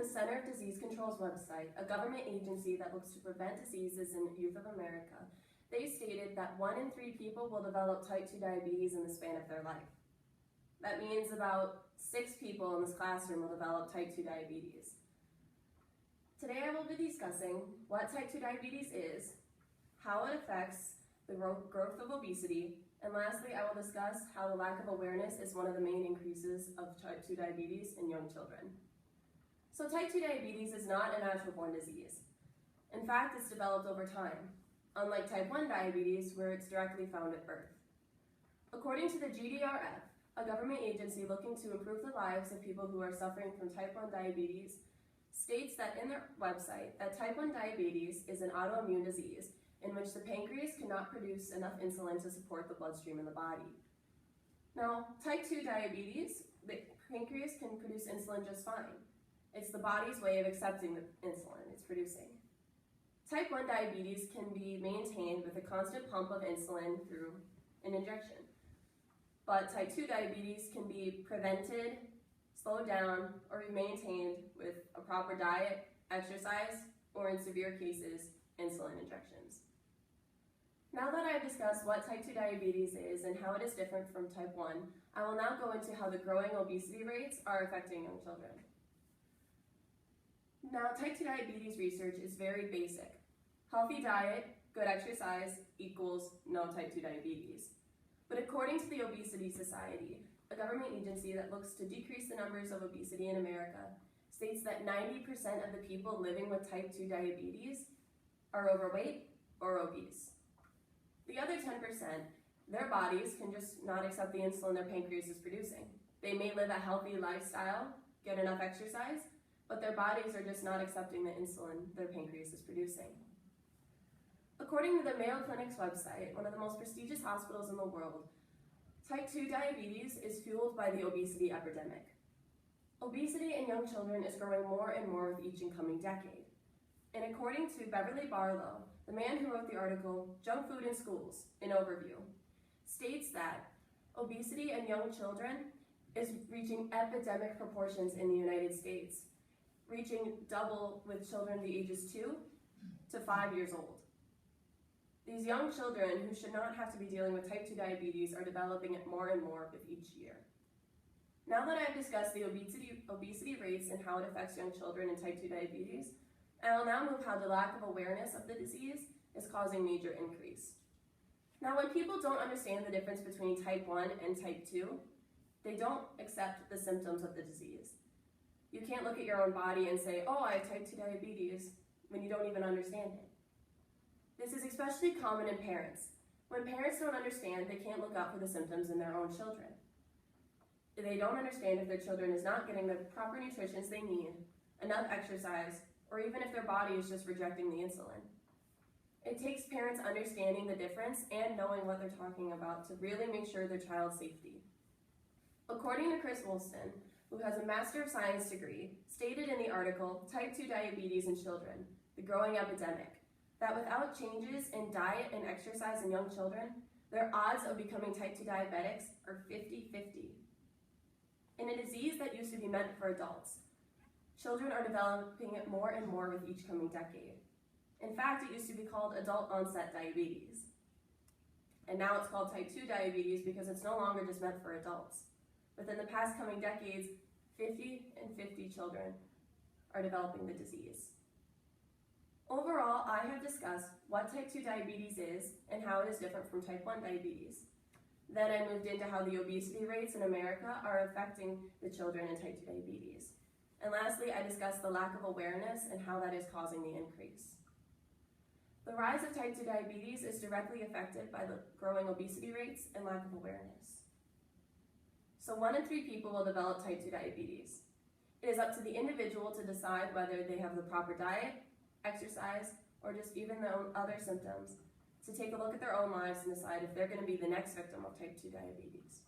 the Center of Disease Control's website, a government agency that looks to prevent diseases in the youth of America, they stated that 1 in 3 people will develop type 2 diabetes in the span of their life. That means about 6 people in this classroom will develop type 2 diabetes. Today I will be discussing what type 2 diabetes is, how it affects the growth of obesity, and lastly I will discuss how the lack of awareness is one of the main increases of type 2 diabetes in young children. So type 2 diabetes is not a natural born disease. In fact, it's developed over time, unlike type 1 diabetes where it's directly found at birth. According to the GDRF, a government agency looking to improve the lives of people who are suffering from type 1 diabetes, states that in their website that type 1 diabetes is an autoimmune disease in which the pancreas cannot produce enough insulin to support the bloodstream in the body. Now, type 2 diabetes, the pancreas can produce insulin just fine. It's the body's way of accepting the insulin it's producing. Type 1 diabetes can be maintained with a constant pump of insulin through an injection. But type 2 diabetes can be prevented, slowed down, or be maintained with a proper diet, exercise, or in severe cases, insulin injections. Now that I've discussed what type 2 diabetes is and how it is different from type 1, I will now go into how the growing obesity rates are affecting young children. Now, type 2 diabetes research is very basic. Healthy diet, good exercise equals no type 2 diabetes. But according to the Obesity Society, a government agency that looks to decrease the numbers of obesity in America, states that 90% of the people living with type 2 diabetes are overweight or obese. The other 10%, their bodies can just not accept the insulin their pancreas is producing. They may live a healthy lifestyle, get enough exercise, but their bodies are just not accepting the insulin their pancreas is producing. According to the Mayo Clinic's website, one of the most prestigious hospitals in the world, type 2 diabetes is fueled by the obesity epidemic. Obesity in young children is growing more and more with each incoming decade. And according to Beverly Barlow, the man who wrote the article, Junk Food in Schools, an Overview, states that obesity in young children is reaching epidemic proportions in the United States, reaching double with children the ages 2 to 5 years old. These young children who should not have to be dealing with type 2 diabetes are developing it more and more with each year. Now that I've discussed the obesity rates and how it affects young children in type 2 diabetes, I will now move how the lack of awareness of the disease is causing major increase. Now, when people don't understand the difference between type 1 and type 2, they don't accept the symptoms of the disease. You can't look at your own body and say, oh, I have type 2 diabetes, when you don't even understand it. This is especially common in parents. When parents don't understand, they can't look out for the symptoms in their own children. They don't understand if their children is not getting the proper nutrition they need, enough exercise, or even if their body is just rejecting the insulin. It takes parents understanding the difference and knowing what they're talking about to really make sure their child's safety. According to Chris Woolston, who has a Master of Science degree, stated in the article, Type 2 Diabetes in Children, the Growing Epidemic, that without changes in diet and exercise in young children, their odds of becoming type 2 diabetics are 50-50. In a disease that used to be meant for adults, children are developing it more and more with each coming decade. In fact, it used to be called adult onset diabetes. And now it's called type 2 diabetes because it's no longer just meant for adults. Within the past coming decades, 50 and 50 children are developing the disease. Overall, I have discussed what type 2 diabetes is and how it is different from type 1 diabetes. Then I moved into how the obesity rates in America are affecting the children in type 2 diabetes. And lastly, I discussed the lack of awareness and how that is causing the increase. The rise of type 2 diabetes is directly affected by the growing obesity rates and lack of awareness. So 1 in 3 people will develop type 2 diabetes. It is up to the individual to decide whether they have the proper diet, exercise, or just even their own other symptoms, to take a look at their own lives and decide if they're going to be the next victim of type 2 diabetes.